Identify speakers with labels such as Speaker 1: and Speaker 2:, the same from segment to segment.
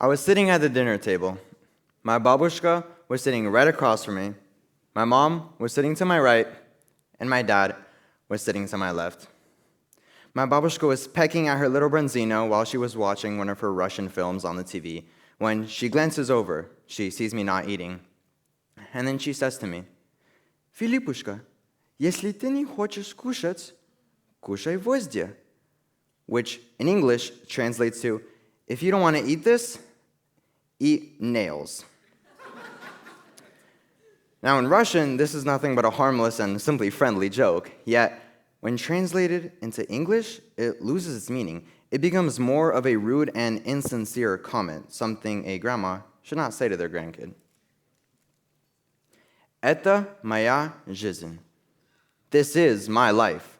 Speaker 1: I was sitting at the dinner table. My babushka was sitting right across from me. My mom was sitting to my right, and my dad was sitting to my left. My babushka was pecking at her little Bronzino while she was watching one of her Russian films on the TV. When she glances over, she sees me not eating. And then she says to me, "Филиппушка, если ты не хочешь кушать, кушай гвозди," which in English translates to, "If you don't want to eat this, eat nails." Now, in Russian, this is nothing but a harmless and simply friendly joke, yet when translated into English, it loses its meaning. It becomes more of a rude and insincere comment, something a grandma should not say to their grandkid. Это моя жизнь. This is my life.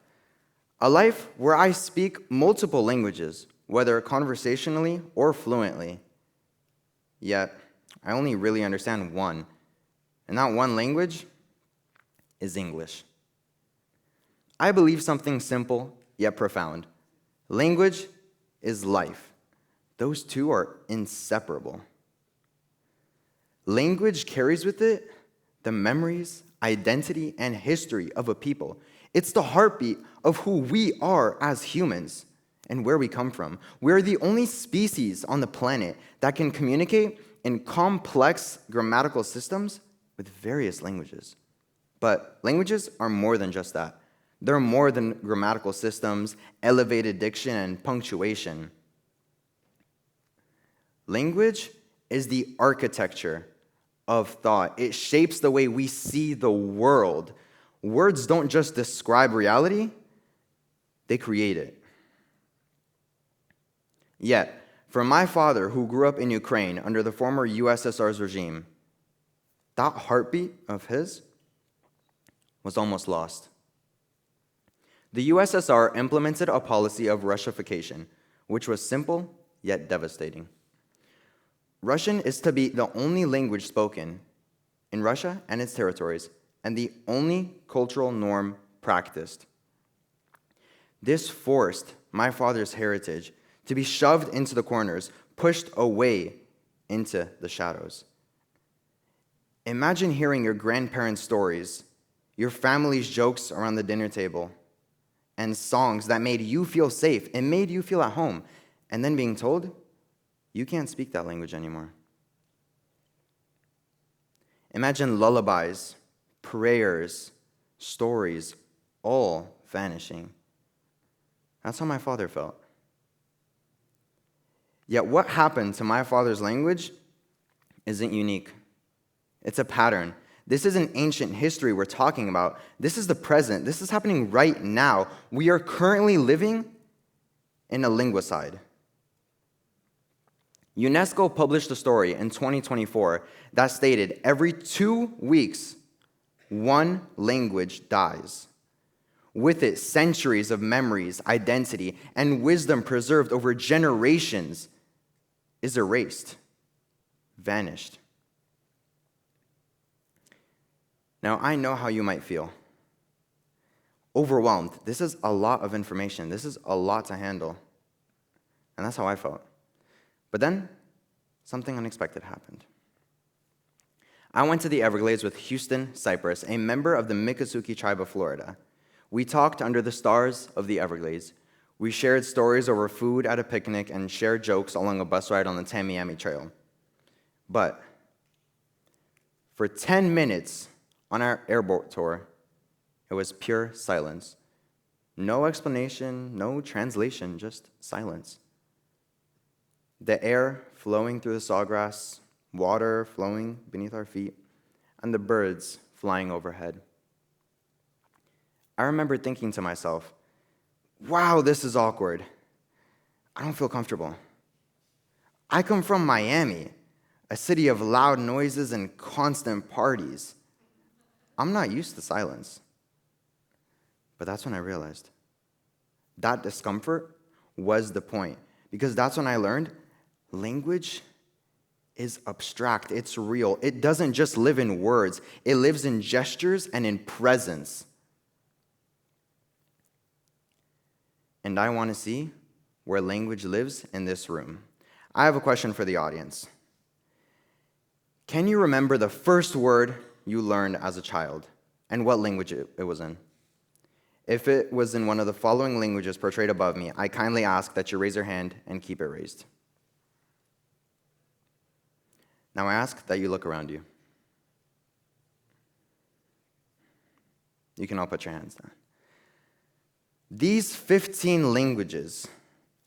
Speaker 1: A life where I speak multiple languages, whether conversationally or fluently. Yet, I only really understand one, and that one language is English. I believe something simple yet profound. Language is life. Those two are inseparable. Language carries with it the memories, identity, and history of a people. It's the heartbeat of who we are as humans and where we come from. We're the only species on the planet that can communicate in complex grammatical systems with various languages. But languages are more than just that. They're more than grammatical systems, elevated diction, and punctuation. Language is the architecture of thought. It shapes the way we see the world. Words don't just describe reality, they create it. Yet, for my father, who grew up in Ukraine under the former USSR's regime, that heartbeat of his was almost lost. The USSR implemented a policy of Russification, which was simple yet devastating. Russian is to be the only language spoken in Russia and its territories, and the only cultural norm practiced. This forced my father's heritage to be shoved into the corners, pushed away into the shadows. Imagine hearing your grandparents' stories, your family's jokes around the dinner table, and songs that made you feel safe and made you feel at home, and then being told, you can't speak that language anymore. Imagine lullabies, prayers, stories, all vanishing. That's how my father felt. Yet what happened to my father's language isn't unique. It's a pattern. This isn't ancient history we're talking about. This is the present. This is happening right now. We are currently living in a linguicide. UNESCO published a story in 2024 that stated every 2 weeks, one language dies. With it, centuries of memories, identity, and wisdom preserved over generations is erased, vanished. Now, I know how you might feel. Overwhelmed. This is a lot of information. This is a lot to handle. And that's how I felt. But then, something unexpected happened. I went to the Everglades with Houston Cypress, a member of the Miccosukee tribe of Florida. We talked under the stars of the Everglades. We shared stories over food at a picnic and shared jokes along a bus ride on the Tamiami Trail. But for 10 minutes on our airboat tour, it was pure silence. No explanation, no translation, just silence. The air flowing through the sawgrass, water flowing beneath our feet, and the birds flying overhead. I remember thinking to myself, wow, this is awkward. I don't feel comfortable. I come from Miami, a city of loud noises and constant parties. I'm not used to silence. But that's when I realized that discomfort was the point, because that's when I learned language is abstract, it's real. It doesn't just live in words, it lives in gestures and in presence. And I want to see where language lives in this room. I have a question for the audience. Can you remember the first word you learned as a child and what language it was in? If it was in one of the following languages portrayed above me, I kindly ask that you raise your hand and keep it raised. Now I ask that you look around you. You can all put your hands down. These 15 languages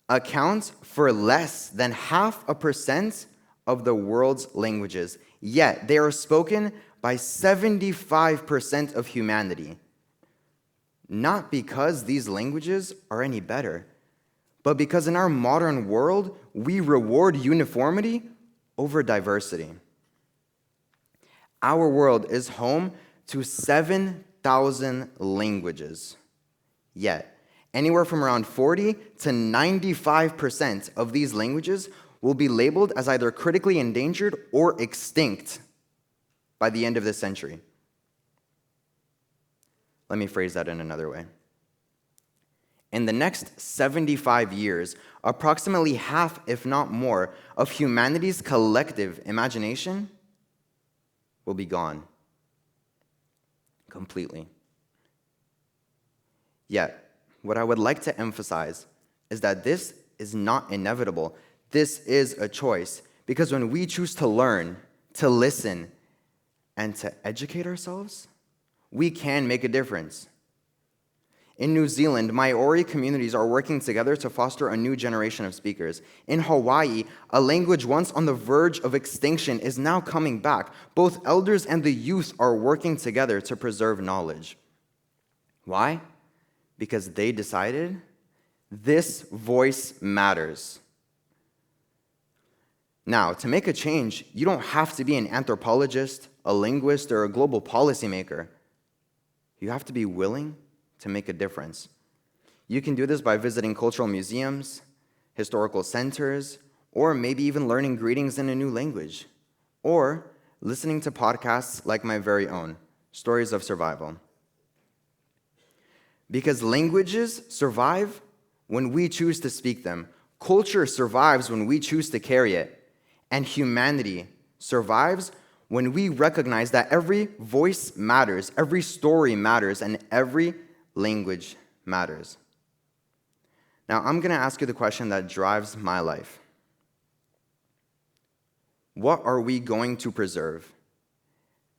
Speaker 1: account for less than 0.5% of the world's languages, yet they are spoken by 75% of humanity. Not because these languages are any better, but because in our modern world, we reward uniformity over diversity. Our world is home to 7,000 languages, yet anywhere from around 40 to 95% of these languages will be labeled as either critically endangered or extinct by the end of this century. Let me phrase that in another way. In the next 75 years, approximately half, if not more, of humanity's collective imagination will be gone completely. Yet, what I would like to emphasize is that this is not inevitable. This is a choice, because when we choose to learn, to listen, and to educate ourselves, we can make a difference. In New Zealand, Maori communities are working together to foster a new generation of speakers. In Hawaii, a language once on the verge of extinction is now coming back. Both elders and the youth are working together to preserve knowledge. Why? Because they decided this voice matters. Now, to make a change, you don't have to be an anthropologist, a linguist, or a global policymaker. You have to be willing to make a difference. You can do this by visiting cultural museums, historical centers, or maybe even learning greetings in a new language, or listening to podcasts like my very own, Stories of Survival. Because languages survive when we choose to speak them, culture survives when we choose to carry it, and humanity survives when we recognize that every voice matters, every story matters, and every language matters. Now, I'm going to ask you the question that drives my life. What are we going to preserve?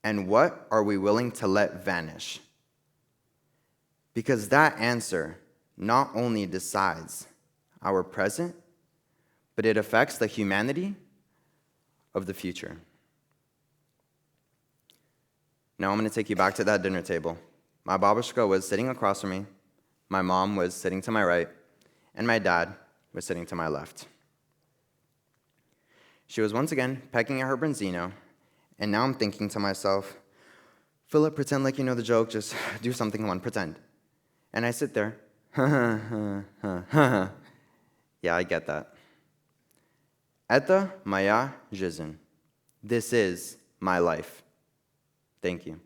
Speaker 1: And what are we willing to let vanish? Because that answer not only decides our present, but it affects the humanity of the future. Now I'm going to take you back to that dinner table. My babushka was sitting across from me, my mom was sitting to my right, and my dad was sitting to my left. She was once again pecking at her branzino, and now I'm thinking to myself, Philip, pretend like you know the joke, just do something, come on, pretend. And I sit there, yeah, I get that. Eta maya jizn. This is my life. Thank you.